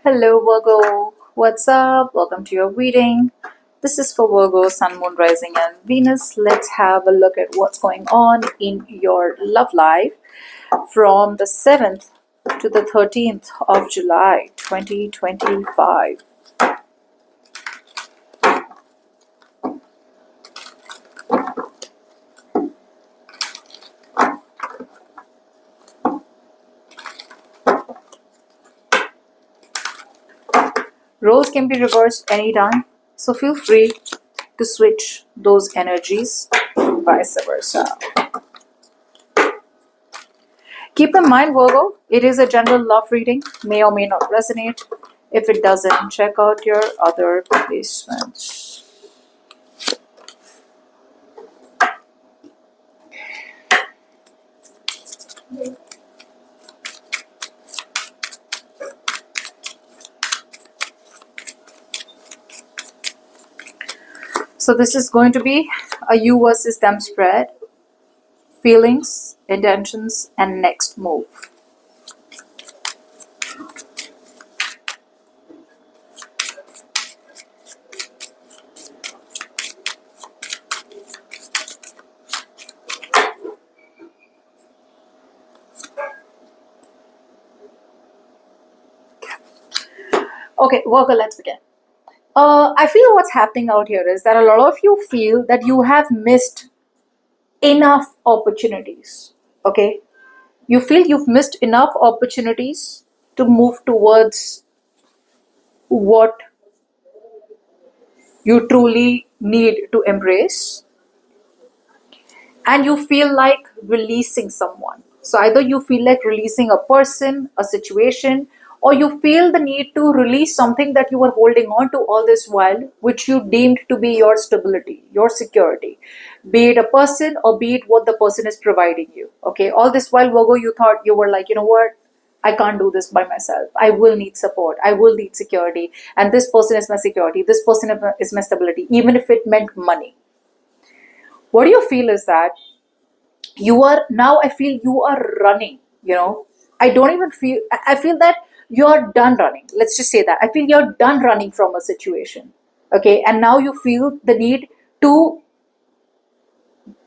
Hello, Virgo. What's up? Welcome to your reading. This is for Virgo, Sun, Moon, Rising, and Venus. Let's have a look at what's going on in your love life from the 7th to the 13th of July 2025. Roles can be reversed anytime, so feel free to switch those energies, vice versa. Keep in mind, Virgo, it is a general love reading, may or may not resonate. If it doesn't, check out your other placements. So this is going to be a you versus them spread. Feelings, intentions, and next move. Okay, Virgo, let's begin. I feel what's happening out here is that a lot of you feel that you have missed enough opportunities. Okay, you feel you've missed enough opportunities to move towards what you truly need to embrace, and you feel like releasing someone. So either you feel like releasing a person, a situation, or you feel the need to release something that you were holding on to all this while, which you deemed to be your stability, your security, be it a person or be it what the person is providing you. Okay, all this while, Virgo, you thought you were like, you know what? I can't do this by myself. I will need support. I will need security. And this person is my security. This person is my stability, even if it meant money. What do you feel is that you are now, I feel you are running, I don't even feel, I feel that you're done running. Let's just say that. I feel you're done running from a situation. Okay. And now you feel the need to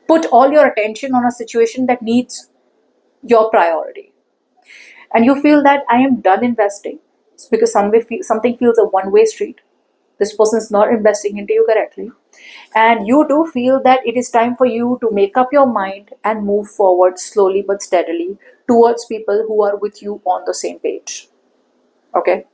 put all your attention on a situation that needs your priority. And you feel that I am done investing. It's because something feels a one-way street. This person is not investing into you correctly. And you do feel that it is time for you to make up your mind and move forward slowly but steadily towards people who are with you on the same page. Okay?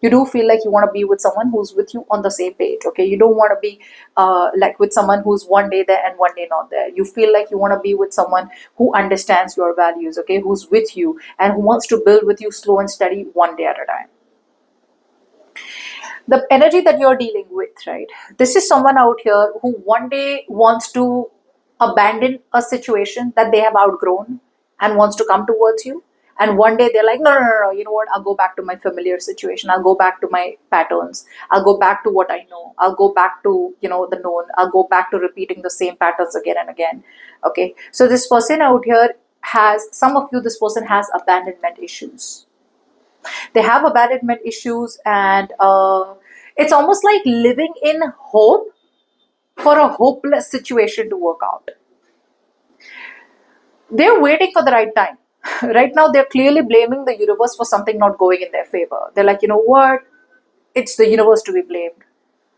You do feel like you want to be with someone who's with you on the same page. Okay? You don't want to be like with someone who's one day there and one day not there. You feel like you want to be with someone who understands your values, okay? Who's with you and who wants to build with you slow and steady, one day at a time. The energy that you're dealing with, right? This is someone out here who one day wants to abandon a situation that they have outgrown and wants to come towards you. And one day they're like, no, no, no, no, you know what? I'll go back to my familiar situation. I'll go back to my patterns. I'll go back to what I know. I'll go back to, the known. I'll go back to repeating the same patterns again and again. Okay. So this person out here has, some of you, this person has abandonment issues. They have abandonment issues, and it's almost like living in hope for a hopeless situation to work out. They're waiting for the right time. Right now, they're clearly blaming the universe for something not going in their favor. They're like, you know what? It's the universe to be blamed.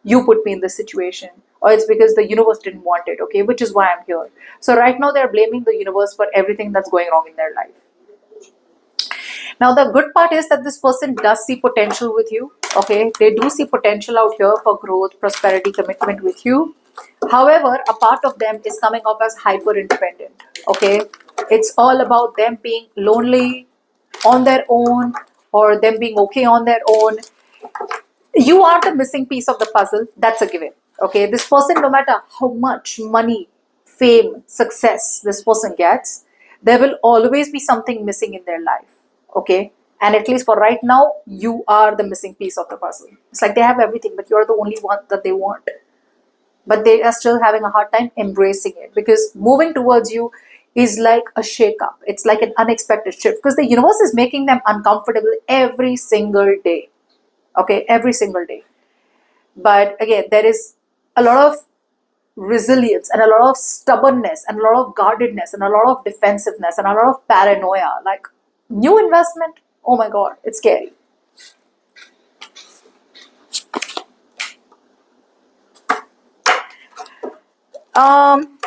You put me in this situation. Or it's because the universe didn't want it, okay? Which is why I'm here. So right now, they're blaming the universe for everything that's going wrong in their life. Now, the good part is that this person does see potential with you. Okay, they do see potential out here for growth, prosperity, commitment with you. However, a part of them is coming off as hyper independent. Okay, it's all about them being lonely on their own or them being okay on their own. You are the missing piece of the puzzle. That's a given. Okay, this person, no matter how much money, fame, success this person gets, there will always be something missing in their life. Okay, and at least for right now, you are the missing piece of the puzzle. It's like they have everything, but you're the only one that they want. But they are still having a hard time embracing it, because moving towards you is like a shake-up. It's like an unexpected shift, because the universe is making them uncomfortable every single day. okay, every single day. But again, there is a lot of resilience and a lot of stubbornness and a lot of guardedness and a lot of defensiveness and a lot of paranoia. Like new investment, oh my god, it's scary. Um,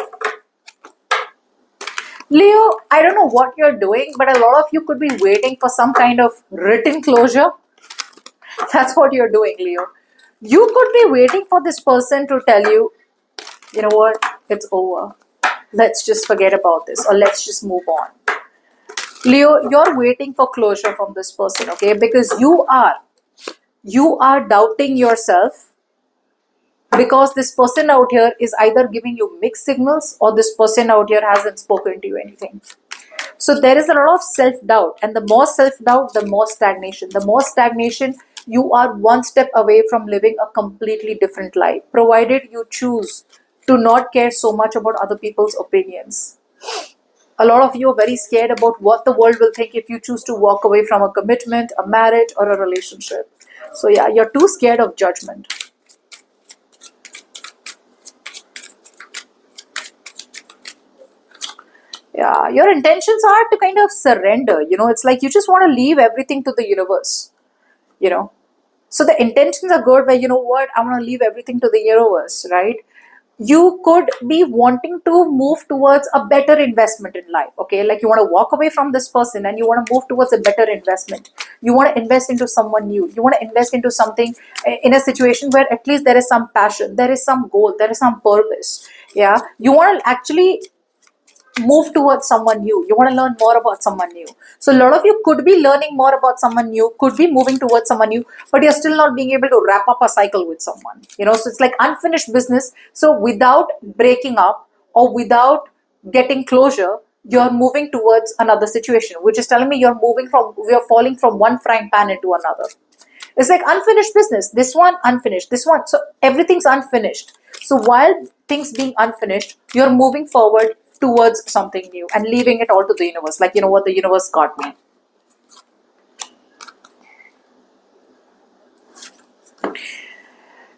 Leo, I don't know what you're doing, but a lot of you could be waiting for some kind of written closure. That's what you're doing, Leo. You could be waiting for this person to tell you, you know what, it's over. Let's just forget about this, or let's just move on. Leo, you're waiting for closure from this person, okay? Because you are doubting yourself, because this person out here is either giving you mixed signals, or this person out here hasn't spoken to you anything. So there is a lot of self-doubt, and the more self-doubt, the more stagnation. The more stagnation, you are one step away from living a completely different life, provided you choose to not care so much about other people's opinions. A lot of you are very scared about what the world will think if you choose to walk away from a commitment, a marriage, or a relationship. So yeah, you're too scared of judgment. Yeah, your intentions are to kind of surrender. It's like you just want to leave everything to the universe. You know, so the intentions are good, where you know what, I want to leave everything to the universe, right? You could be wanting to move towards a better investment in life, okay? Like you want to walk away from this person and you want to move towards a better investment. You want to invest into someone new. You want to invest into something, in a situation where at least there is some passion, there is some goal, there is some purpose. Yeah, you want to actually move towards someone new. You want to learn more about someone new. So a lot of you could be learning more about someone new, could be moving towards someone new, but you're still not being able to wrap up a cycle with someone. So it's like unfinished business. So without breaking up or without getting closure, you're moving towards another situation, which is telling me you're falling from one frying pan into another. It's like unfinished business. This one unfinished, this one. So everything's unfinished. So while things being unfinished, you're moving forward towards something new and leaving it all to the universe. Like, you know what, the universe got me.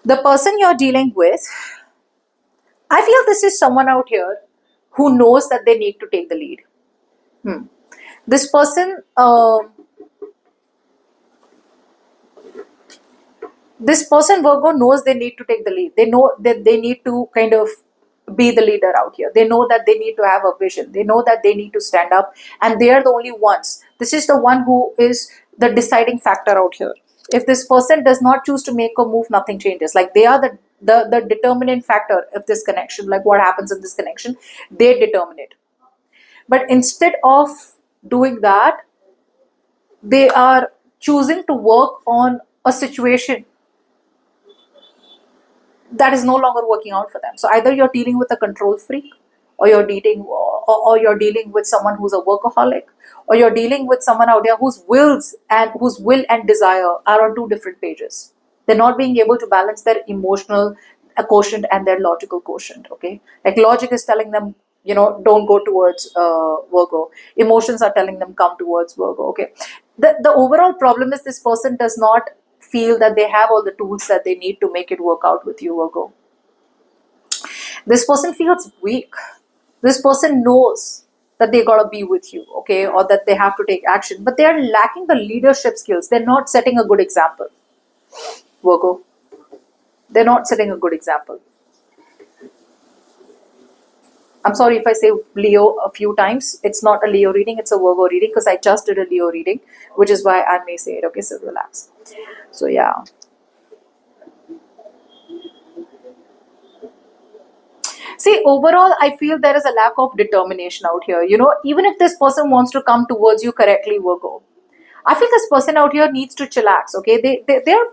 The person you're dealing with, I feel this is someone out here who knows that they need to take the lead. This person, Virgo, knows they need to take the lead. They know that they need to kind of be the leader out here. They know that they need to have a vision. They know that they need to stand up, and they are the only ones. This is the one who is the deciding factor out here. If this person does not choose to make a move, nothing changes. Like they are the determinant factor of this connection. Like what happens in this connection, they determine it. But instead of doing that, they are choosing to work on a situation that is no longer working out for them. So either you're dealing with a control freak, or you're dealing with someone who's a workaholic, or you're dealing with someone out there whose will and desire are on two different pages. They're not being able to balance their emotional quotient and their logical quotient. Okay, like logic is telling them, don't go towards Virgo. Emotions are telling them come towards Virgo. Okay, the overall problem is this person does not feel that they have all the tools that they need to make it work out with you, Virgo. This person feels weak. This person knows that they gotta be with you, okay, or that they have to take action, but they are lacking the leadership skills. They're not setting a good example, Virgo. They're not setting a good example. I'm sorry if I say Leo a few times. It's not a Leo reading, it's a Virgo reading, because I just did a Leo reading, which is why I may say it. Okay, so relax. So yeah. See, overall, I feel there is a lack of determination out here. Even if this person wants to come towards you correctly, Virgo, I feel this person out here needs to chillax. Okay, they're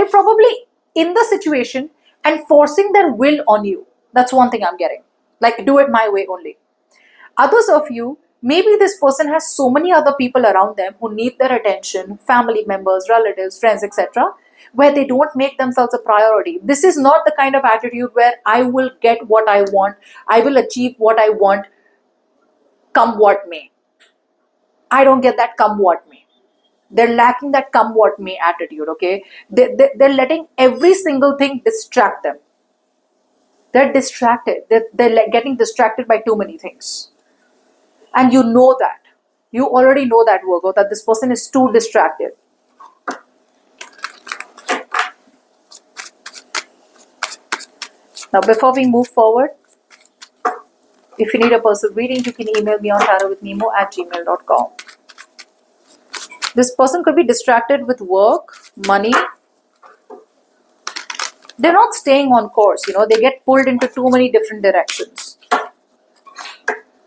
probably in the situation and forcing their will on you. That's one thing I'm getting. Like, do it my way only. Others of you, maybe this person has so many other people around them who need their attention, family members, relatives, friends, etc., where they don't make themselves a priority. This is not the kind of attitude where I will get what I want, I will achieve what I want, come what may. I don't get that come what may. They're lacking that come what may attitude, okay? They're letting every single thing distract them. They're distracted. They're getting distracted by too many things. And you know that. You already know that, Virgo, that this person is too distracted. Now, before we move forward, if you need a personal reading, you can email me on tarotwithnemo@gmail.com. This person could be distracted with work, money. They're not staying on course, they get pulled into too many different directions.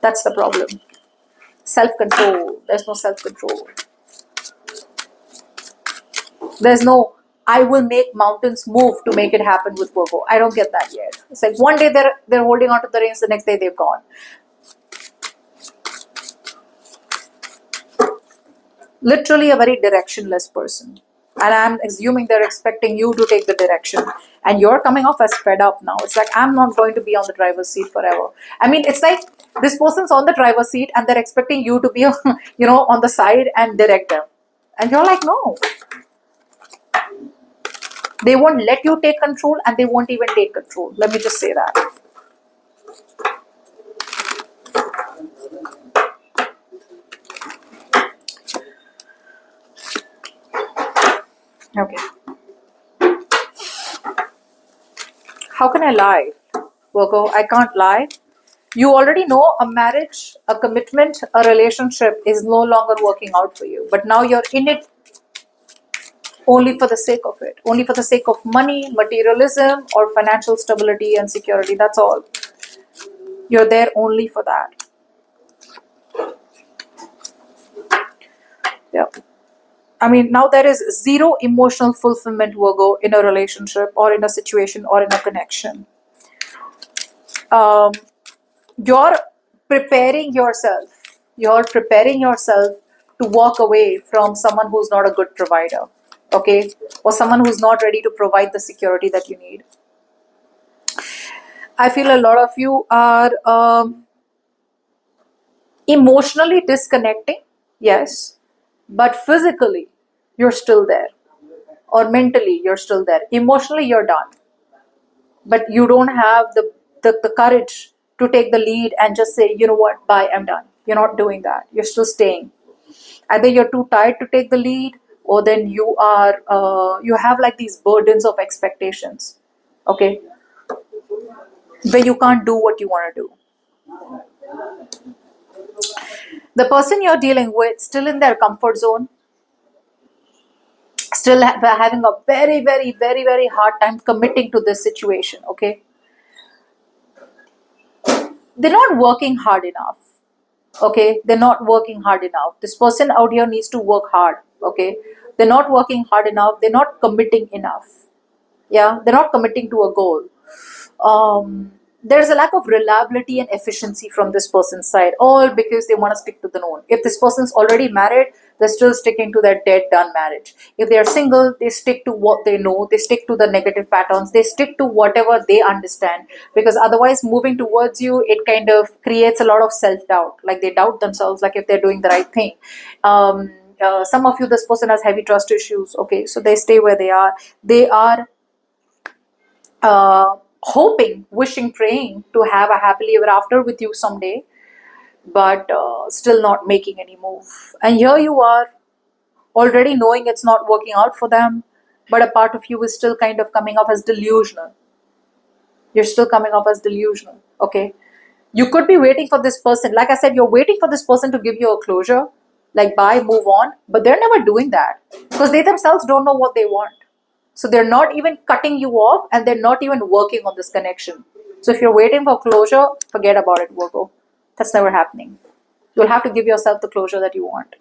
That's the problem. Self-control. There's no self-control. There's no, I will make mountains move to make it happen with Virgo. I don't get that yet. It's like one day they're holding on to the reins, the next day they've gone. Literally a very directionless person. And I'm assuming they're expecting you to take the direction. And you're coming off as fed up now. It's like, I'm not going to be on the driver's seat forever. I mean, it's like this person's on the driver's seat and they're expecting you to be, on the side and direct them. And you're like, no. They won't let you take control and they won't even take control. Let me just say that. Okay. How can I lie? Virgo, I can't lie. You already know a marriage, a commitment, a relationship is no longer working out for you. But now you're in it only for the sake of it. Only for the sake of money, materialism, or financial stability and security. That's all. You're there only for that. Yeah. I mean, now there is zero emotional fulfillment, Virgo, in a relationship or in a situation or in a connection. You're preparing yourself. You're preparing yourself to walk away from someone who's not a good provider, okay? Or someone who's not ready to provide the security that you need. I feel a lot of you are emotionally disconnecting, yes, but physically, you're still there. Or mentally, you're still there. Emotionally, you're done. But you don't have the courage to take the lead and just say, you know what, bye, I'm done. You're not doing that. You're still staying. Either you're too tired to take the lead, or then you have like these burdens of expectations, okay, where you can't do what you want to do. The person you're dealing with still in their comfort zone, still having a very, very, very, very hard time committing to this situation, okay? They're not working hard enough, okay? They're not working hard enough. This person out here needs to work hard, okay? They're not working hard enough. They're not committing enough. Yeah, they're not committing to a goal. There's a lack of reliability and efficiency from this person's side, all because they want to stick to the known. If this person's already married, they're still sticking to their dead done marriage. If they're single, they stick to what they know, they stick to the negative patterns, they stick to whatever they understand, because otherwise moving towards you, it kind of creates a lot of self-doubt. Like they doubt themselves, like if they're doing the right thing. Some of you, this person has heavy trust issues, okay, so they stay where they are. They are hoping, wishing, praying to have a happily ever after with you someday, but still not making any move. And here you are, already knowing it's not working out for them, but a part of you is still kind of coming off as delusional. You're still coming off as delusional, okay? You could be waiting for this person. Like I said, you're waiting for this person to give you a closure, like bye, move on, but they're never doing that because they themselves don't know what they want. So they're not even cutting you off and they're not even working on this connection. So if you're waiting for closure, forget about it, Virgo. That's never happening. You'll have to give yourself the closure that you want.